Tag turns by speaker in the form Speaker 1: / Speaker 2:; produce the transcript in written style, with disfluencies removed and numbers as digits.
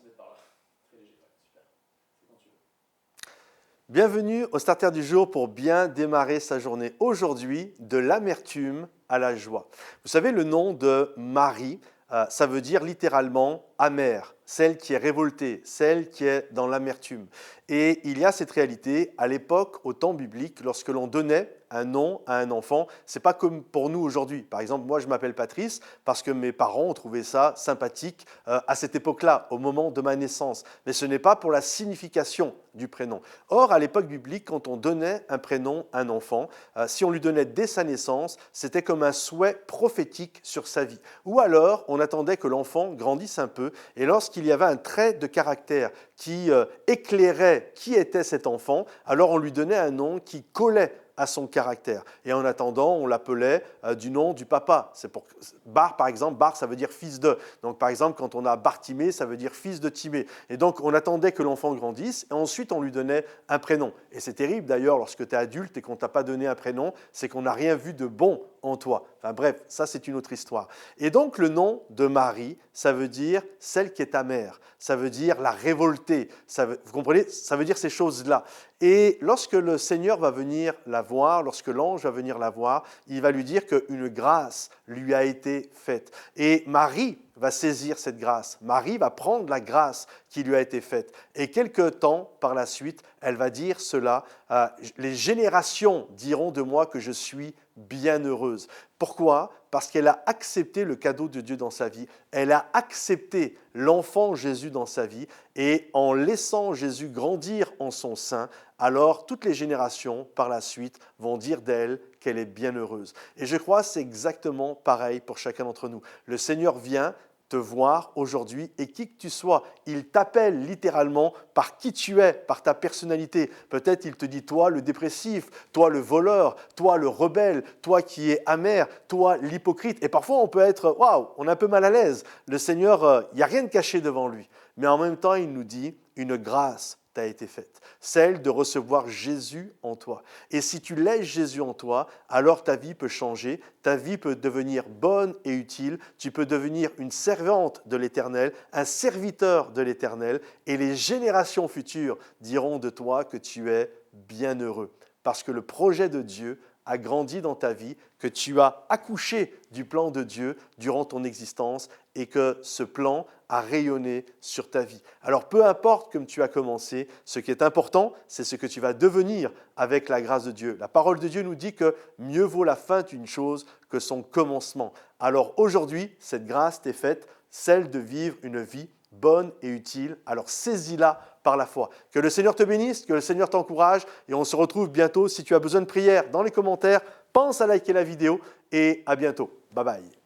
Speaker 1: se mettre par là. Très léger, ouais, super. C'est quand tu veux.
Speaker 2: Bienvenue au Starter du jour pour bien démarrer sa journée. Aujourd'hui, de l'amertume à la joie. Vous savez, le nom de Marie, ça veut dire littéralement amère, celle qui est révoltée, celle qui est dans l'amertume. Et il y a cette réalité à l'époque, au temps biblique, lorsque l'on donnait un nom à un enfant, c'est pas comme pour nous aujourd'hui. Par exemple, moi je m'appelle Patrice parce que mes parents ont trouvé ça sympathique à cette époque-là, au moment de ma naissance. Mais ce n'est pas pour la signification du prénom. Or, à l'époque biblique, quand on donnait un prénom à un enfant, si on lui donnait dès sa naissance, c'était comme un souhait prophétique sur sa vie. Ou alors, on attendait que l'enfant grandisse un peu et lorsqu'il y avait un trait de caractère qui éclairait qui était cet enfant, alors on lui donnait un nom qui collait à son caractère. Et en attendant, on l'appelait du nom du papa. C'est pour Bar, par exemple, Bar, ça veut dire fils de. Donc, par exemple, quand on a Bartimée, ça veut dire fils de Timée. Et donc, on attendait que l'enfant grandisse et ensuite, on lui donnait un prénom. Et c'est terrible, d'ailleurs, lorsque tu es adulte et qu'on ne t'a pas donné un prénom, c'est qu'on n'a rien vu de bon en toi. Enfin bref, ça, c'est une autre histoire. Et donc, le nom de Marie, ça veut dire celle qui est ta mère. Ça veut dire la révoltée. Vous comprenez? Ça veut dire ces choses-là. Et lorsque le Seigneur va venir la voir, lorsque l'ange va venir la voir, il va lui dire qu'une grâce lui a été faite. Et Marie va saisir cette grâce. Marie va prendre la grâce qui lui a été faite. Et quelque temps par la suite, elle va dire cela. Les générations diront de moi que je suis bienheureuse. Pourquoi? Parce qu'elle a accepté le cadeau de Dieu dans sa vie. Elle a accepté l'enfant Jésus dans sa vie. Et en laissant Jésus grandir en son sein, alors toutes les générations par la suite vont dire d'elle qu'elle est bienheureuse. Et je crois que c'est exactement pareil pour chacun d'entre nous. Le Seigneur vient te voir aujourd'hui et qui que tu sois, il t'appelle littéralement par qui tu es, par ta personnalité. Peut-être il te dit toi le dépressif, toi le voleur, toi le rebelle, toi qui es amer, toi l'hypocrite. Et parfois on peut être, waouh, on est un peu mal à l'aise. Le Seigneur, il n'y a rien de caché devant lui. Mais en même temps, il nous dit, une grâce t'a été faite, celle de recevoir Jésus en toi. Et si tu laisses Jésus en toi, alors ta vie peut changer, ta vie peut devenir bonne et utile, tu peux devenir une servante de l'Éternel, un serviteur de l'Éternel, et les générations futures diront de toi que tu es bienheureux. Parce que le projet de Dieu a grandi dans ta vie, que tu as accouché du plan de Dieu durant ton existence et que ce plan a rayonné sur ta vie. Alors peu importe comme tu as commencé, ce qui est important, c'est ce que tu vas devenir avec la grâce de Dieu. La parole de Dieu nous dit que mieux vaut la fin d'une chose que son commencement. Alors aujourd'hui, cette grâce t'est faite, celle de vivre une vie bonne et utile. Alors saisis-la par la foi. Que le Seigneur te bénisse, que le Seigneur t'encourage et on se retrouve bientôt. Si tu as besoin de prière dans les commentaires, pense à liker la vidéo et à bientôt. Bye bye.